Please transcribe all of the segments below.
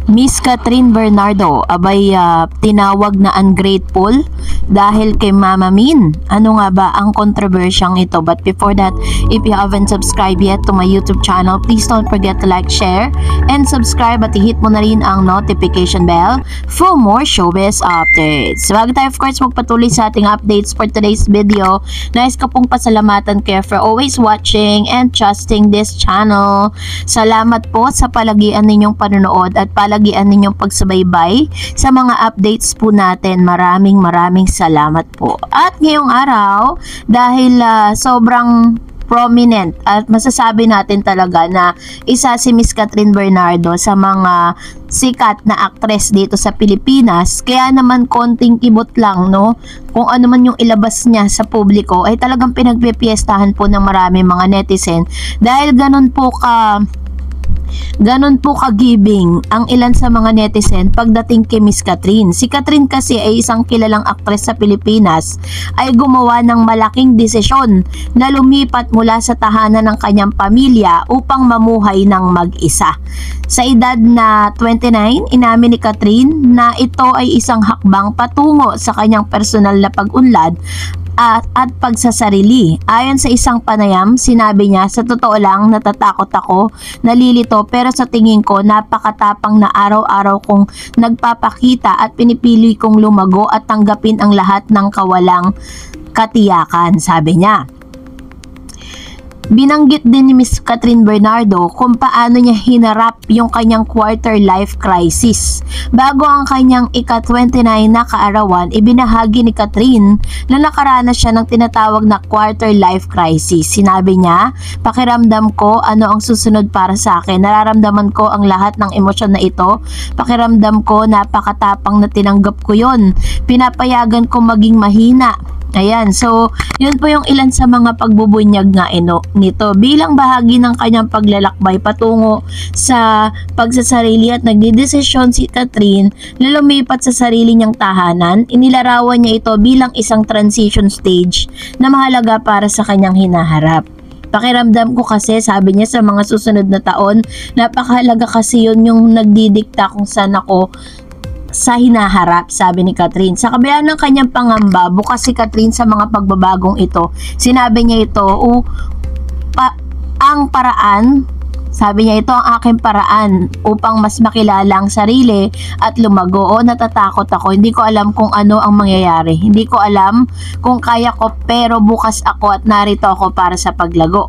Miss Catherine Bernardo, abay tinawag na ungrateful dahil kay Mama Min. Ano nga ba ang kontrobersyang ito? But before that, if you haven't subscribed yet to my YouTube channel, please don't forget to like, share, and subscribe at i-hit mo na rin ang notification bell for more showbiz updates. Bago tayo of course magpatuloy sa ating updates for today's video, nais ko pong pasalamatan kayo for always watching and trusting this channel. Salamat po sa palagian ninyong panonood at palagian ninyong pagsubaybay sa mga updates po natin. Maraming salamat po. At ngayong araw, dahil sobrang prominent at masasabi natin talaga na isa si Miss Catherine Bernardo sa mga sikat na aktres dito sa Pilipinas, kaya naman konting kibot lang, no, kung ano man yung ilabas niya sa publiko ay talagang pinagpipiestahan po ng marami mga netizen dahil ganun po ka-giving ang ilan sa mga netizen pagdating kay Miss Catherine. Si Catherine kasi ay isang kilalang aktres sa Pilipinas, ay gumawa ng malaking desisyon na lumipat mula sa tahanan ng kanyang pamilya upang mamuhay ng mag-isa. Sa edad na 29, inamin ni Catherine na ito ay isang hakbang patungo sa kanyang personal na pag-unlad at pagsasarili. Ayon sa isang panayam, sinabi niya, "Sa totoo lang, natatakot ako, nalilito, pero sa tingin ko napakatapang na araw-araw kong nagpapakita at pinipili kong lumago at tanggapin ang lahat ng kawalang katiyakan," sabi niya. Binanggit din ni Miss Catherine Bernardo kung paano niya hinarap yung kanyang quarter life crisis. Bago ang kanyang ika-29 na kaarawan, ibinahagi ni Catherine na nakaranas siya ng tinatawag na quarter life crisis. Sinabi niya, "Pakiramdam ko ano ang susunod para sa akin. Nararamdaman ko ang lahat ng emosyon na ito. Pakiramdam ko napakatapang na tinanggap ko yon. Pinapayagan ko maging mahina." Ayan, so yun po yung ilan sa mga pagbubunyag nga nito bilang bahagi ng kanyang paglalakbay patungo sa pagsasarili at nagdidesisyon si Catherine na lumipat sa sarili niyang tahanan. Inilarawan niya ito bilang isang transition stage na mahalaga para sa kanyang hinaharap. "Pakiramdam ko kasi," sabi niya, "sa mga susunod na taon, napakahalaga kasi yun yung nagdidikta kung saan ako sa hinaharap," sabi ni Catherine. Sa kabila ng kanyang pangamba, bukas si Catherine sa mga pagbabagong ito. Sinabi niya ito, ang paraan, sabi niya, "Ito ang aking paraan upang mas makilala ang sarili at lumago. O, natatakot ako. Hindi ko alam kung ano ang mangyayari. Hindi ko alam kung kaya ko, pero bukas ako at narito ako para sa paglago."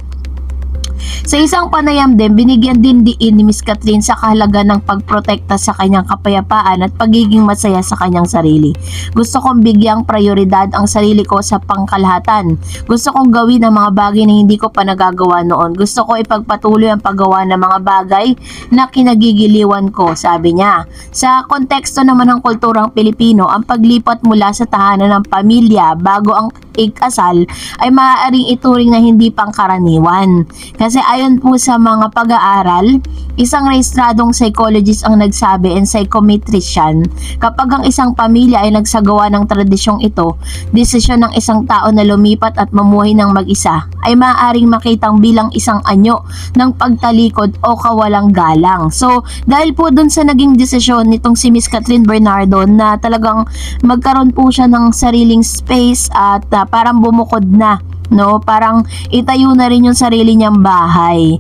Sa isang panayam din, binigyan din diin ni Miss Catherine sa kahalagan ng pagprotekta sa kanyang kapayapaan at pagiging masaya sa kanyang sarili. "Gusto kong bigyang prioridad ang sarili ko sa pangkalahatan. Gusto kong gawin ang mga bagay na hindi ko pa nagagawa noon. Gusto ko ipagpatuloy ang paggawa ng mga bagay na kinagigiliwan ko," sabi niya. Sa konteksto naman ng kulturang Pilipino, ang paglipat mula sa tahanan ng pamilya bago ang ikasal ay maaaring ituring na hindi pangkaraniwan. Kasi ayon po sa mga pag-aaral, isang rehistradong psychologist ang nagsabi and psychometrician, kapag ang isang pamilya ay nagsagawa ng tradisyong ito, desisyon ng isang tao na lumipat at mamuhay ng mag-isa ay maaaring makitang bilang isang anyo ng pagtalikod o kawalang galang. So, dahil po dun sa naging desisyon nitong si Miss Catherine Bernardo na talagang magkaroon po siya ng sariling space at parang bumukod na, no, parang itayo na rin yung sarili niyang bahay.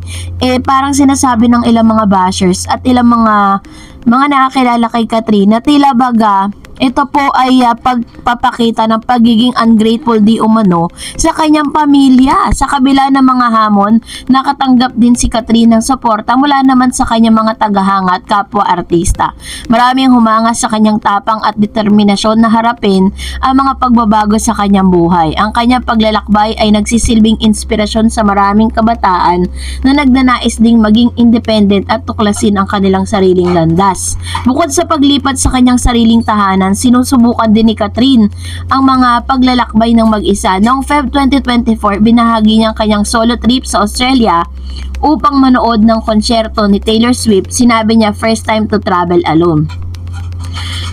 Parang sinasabi ng ilang mga bashers at ilang mga nakakilala kay Catherine na tila baga ito po ay pagpapakita ng pagiging ungrateful di umano sa kanyang pamilya. Sa kabila ng mga hamon, nakatanggap din si Catherine ng suporta mula naman sa kanyang mga tagahanga at kapwa artista. Maraming humanga sa kanyang tapang at determinasyon na harapin ang mga pagbabago sa kanyang buhay. Ang kanyang paglalakbay ay nagsisilbing inspirasyon sa maraming kabataan na nagnanais ding maging independent at tuklasin ang kanilang sariling landas. Bukod sa paglipat sa kanyang sariling tahanan, sinusubukan din ni Catherine ang mga paglalakbay ng mag-isa. Noong Feb 2024, binahagi niya ang kanyang solo trip sa Australia upang manood ng konsyerto ni Taylor Swift. Sinabi niya, "First time to travel alone."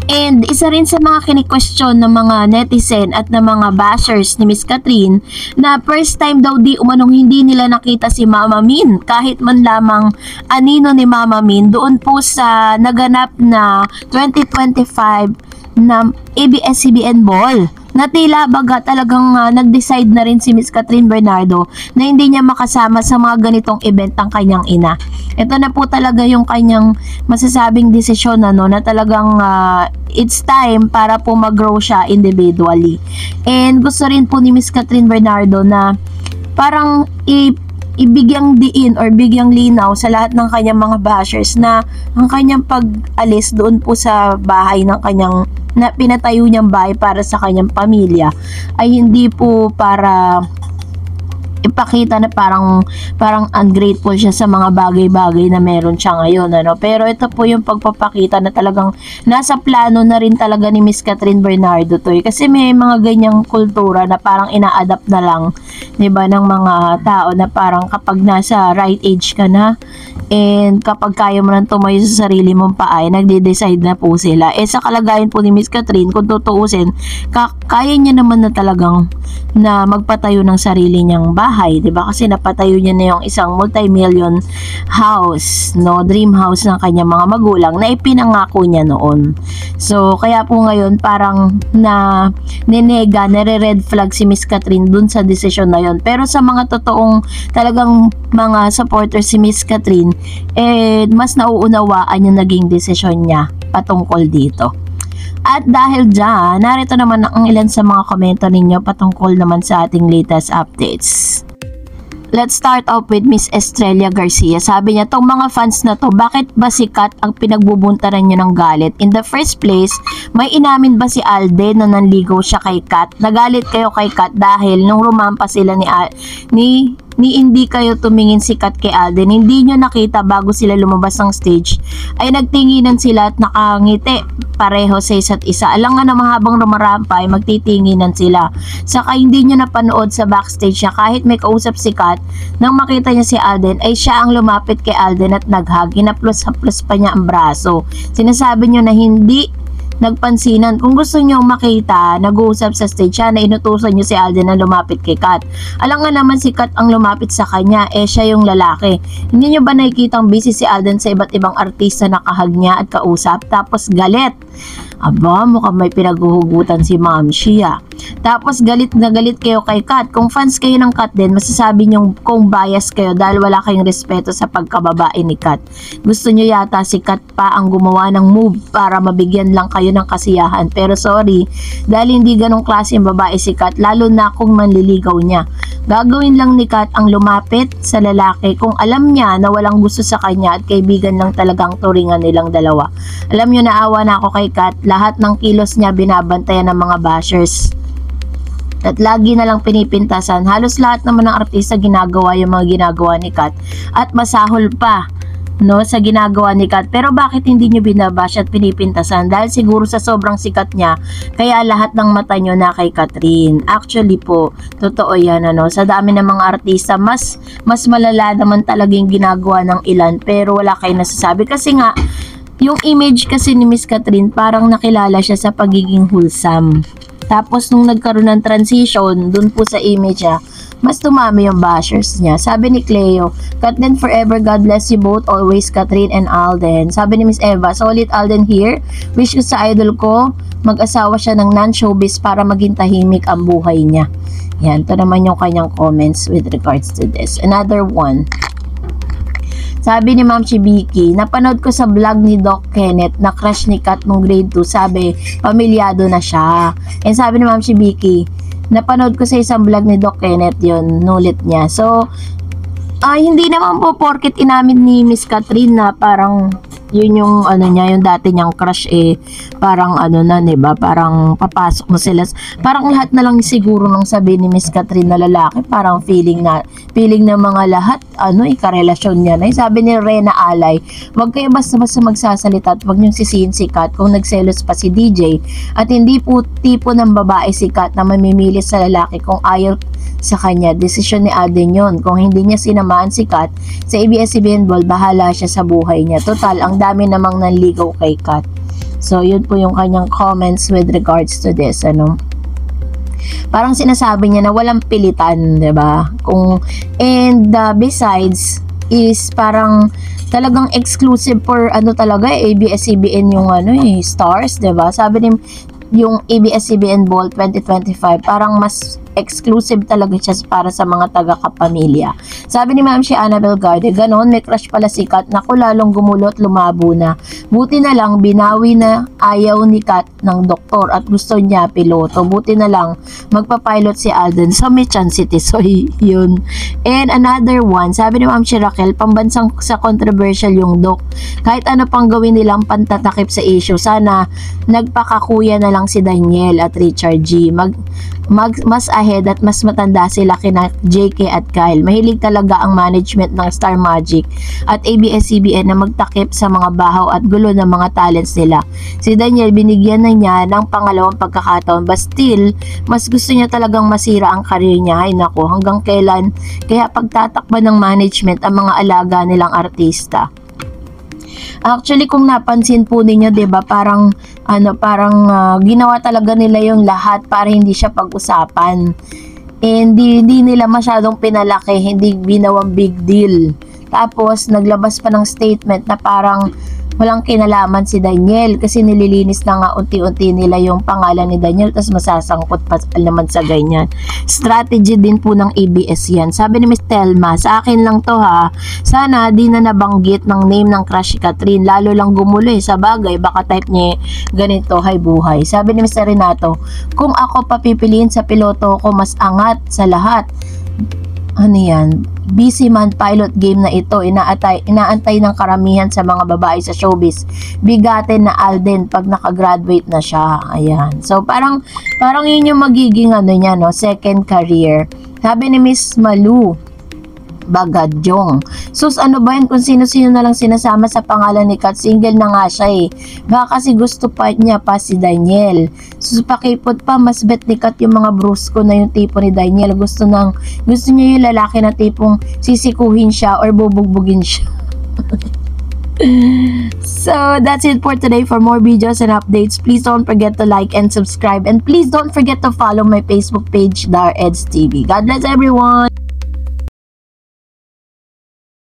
And isa rin sa mga kini-question ng mga netizen at ng mga bashers ni Miss Catherine na first time daw di umanong hindi nila nakita si Mama Min, kahit man lamang anino ni Mama Min doon po sa naganap na 2025 na ABS-CBN Ball, na tila baga talagang nag-decide na rin si Miss Catherine Bernardo na hindi niya makasama sa mga ganitong event ang kanyang ina. Ito na po talaga yung kanyang masasabing desisyon na talagang it's time para po mag-grow siya individually. And gusto rin po ni Miss Catherine Bernardo na parang ibigyang diin or bigyang linaw sa lahat ng kanyang mga bashers na ang kanyang pag-alis doon po sa bahay ng kanyang na pinatayo niyang bahay para sa kanyang pamilya ay hindi po para ipakita na parang ungrateful siya sa mga bagay-bagay na meron siya ngayon, pero ito po yung pagpapakita na talagang nasa plano na rin talaga ni Miss Catherine Bernardo to, kasi may mga ganyang kultura na parang ina-adapt na lang, 'di ba, ng mga tao na parang kapag nasa right age ka na and kapag kaya mo nang tumayo sa sarili mong paa, nagde-decide na po sila. Sa kalagayan po ni Miss Catherine, kung tutuusin, kaya niya naman na talagang na magpatayo ng sarili niyang bahay, 'di ba? Kasi napatayo niya na yung isang multi-million house, dream house ng kanyang mga magulang na ipinangako niya noon. So, kaya po ngayon parang nare-red flag si Miss Catherine dun sa desisyon na yon. Pero sa mga totoong talagang mga supporters si Miss Catherine, mas nauunawaan yung naging desisyon niya patungkol dito. At dahil dyan, narito naman ang ilan sa mga komento ninyo patungkol naman sa ating latest updates. Let's start off with Miss Estrella Garcia. Sabi niya, tong mga fans na to, bakit ba si Kat ang pinagbubuntaran niyo ng galit? In the first place, may inamin ba si Alden na nanligaw siya kay Kat? Nagalit kayo kay Kat dahil nung rumampa sila ni hindi kayo tumingin si Kat kay Alden. Hindi nyo nakita bago sila lumabas ng stage ay nagtinginan sila at nakangiti pareho sa isa't isa. Alam nga na mahabang rumarampa ay magtitinginan sila. Saka hindi nyo napanood sa backstage niya kahit may kausap si Kat, nang makita niya si Alden ay siya ang lumapit kay Alden at naghag. Hinaplos-haplos pa niya ang braso. Sinasabi nyo na hindi nagpansinan. Kung gusto nyo makita, nag-uusap sa stage siya na inutusan nyo si Alden na lumapit kay Kat. Alam nga naman si Kat ang lumapit sa kanya, siya yung lalaki. Hindi nyo ba nakikitang busy si Alden sa iba't ibang artista na kahag niya at kausap? Tapos galit. Aba, mukhang may pinaghuhugutan si Ma'am Shia. Tapos galit na galit kayo kay Kat. Kung fans kayo ng Kat din, masasabi nyo kung bias kayo dahil wala kayong respeto sa pagkababae ni Kat. Gusto nyo yata si Kat pa ang gumawa ng move para mabigyan lang kayo ng kasiyahan. Pero sorry, dahil hindi ganong klase yung babae si Kat, lalo na kung manliligaw niya. Gagawin lang ni Kat ang lumapit sa lalaki kung alam niya na walang gusto sa kanya at kaibigan lang talagang turingan nilang dalawa. Alam nyo, naawa na ako kay Kat. Lahat ng kilos niya binabantayan ng mga bashers. At lagi na lang pinipintasan. Halos lahat naman ng artista ginagawa yung mga ginagawa ni Kat. At masahol pa sa ginagawa ni Kat. Pero bakit hindi nyo binabash at pinipintasan? Dahil siguro sa sobrang sikat niya, kaya lahat ng mata nyo na kay Catherine. Actually po, totoo yan. Sa dami ng mga artista, mas malala naman talagang ginagawa ng ilan. Pero wala kayo nasasabi. Kasi nga, yung image kasi ni Miss Catherine, parang nakilala siya sa pagiging wholesome. Tapos nung nagkaroon ng transition dun po sa image niya, mas tumami yung bashers niya. Sabi ni Cleo, Catherine forever, God bless you both always, Catherine and Alden. Sabi ni Miss Eva, solid Alden here. Wish ko sa idol ko, mag-asawa siya ng non-showbiz para maging tahimik ang buhay niya. Yan, ito naman yung kanyang comments with regards to this. Another one. Sabi ni Ma'am Chibiki, napanood ko sa vlog ni Doc Kenneth na crush ni Kat nung grade 2. Sabi, pamilyado na siya. And sabi ni Ma'am Chibiki, napanood ko sa isang vlog ni Doc Kenneth yun, nulit niya. So, hindi naman po porket inamin ni Miss Catherine na parang yun yung niya, yung dati niyang crush parang na, diba? Parang papasok na sila. Parang lahat na lang siguro nung sabi ni Miss Catherine na lalaki, parang feeling na mga lahat, ikarelasyon niya na. Sabi ni Rena Alay, wag kayo basta-basta magsasalita at wag niyong sisihin si Kat kung nagselos pa si DJ. At hindi po tipo ng babae si Kat na mamimili sa lalaki kung ayaw sa kanya. Desisyon ni Alden yun. Kung hindi niya sinamaan si Kat sa ABS-CBN Ball, bahala siya sa buhay niya. Total, ang dami namang nanligaw kay Kat. So, yun po yung kanyang comments with regards to this, ano. Parang sinasabi niya na walang pilitan, 'di ba? And besides is parang talagang exclusive for ano talaga ABS-CBN yung stars, 'di ba? Sabi ni yung ABS-CBN Ball 2025 parang mas exclusive talaga siya para sa mga taga-kapamilya. Sabi ni Ma'am si Annabel Garde, ganon, may crush pala si Kat, naku lalong gumulot, lumabo na. Buti na lang, binawi na ayaw ni Kat ng doktor at gusto niya piloto. Buti na lang, magpa-pilot si Alden. So may chance ito. So yun. And another one, sabi ni Ma'am si Raquel, pambansang sa controversial yung dok. Kahit ano pang gawin nilang pantatakip sa issue, sana nagpakakuya na lang si Daniel at Richard G. Mas ahead at mas matanda sila kina JK at Kyle. Mahilig talaga ang management ng Star Magic at ABS-CBN na magtakip sa mga bahaw at gulo ng mga talents nila. Si Daniel binigyan na niya ng pangalawang pagkakataon, but still mas gusto niya talagang masira ang karir niya. Ay nako, hanggang kailan kaya pagtatakban ng management ang mga alaga nilang artista? Actually, kung napansin po ninyo, 'di ba, parang ginawa talaga nila yung lahat para hindi siya pag-usapan. And hindi nila masyadong pinalaki, hindi binawang big deal. Tapos naglabas pa ng statement na parang walang kinalaman si Daniel kasi nililinis na nga unti-unti nila yung pangalan ni Daniel, tapos masasangkot pa naman sa ganyan. Strategy din po ng ABS yan. Sabi ni Miss Telma, sa akin lang to ha, sana di na nabanggit ng name ng crush si Catherine, lalo lang gumulo sa bagay, baka type niya ganito, hay buhay. Sabi ni Mr. Renato, kung ako papipiliin sa piloto ko, mas angat sa lahat. Ano yan? Busy man pilot game na ito, inaantay ng karamihan sa mga babae sa showbiz. Bigatin na Alden pag nakagraduate na siya. Ayan. So parang yun yung magiging niya, no, second career. Sabi ni Miss Malu Bagadyong, sus ano ba yan kung sino-sino na lang sinasama sa pangalan ni Kat, single na nga siya baka kasi gusto pa niya pa si Daniel. Sus pakipot pa, mas bet ni Kat yung mga brusko na yung tipo ni Daniel, gusto niya yung lalaki na tipong sisikuhin siya or bubugbugin siya. So that's it for today. For more videos and updates, please don't forget to like and subscribe, and please don't forget to follow my Facebook page, Dar Eds TV. God bless everyone.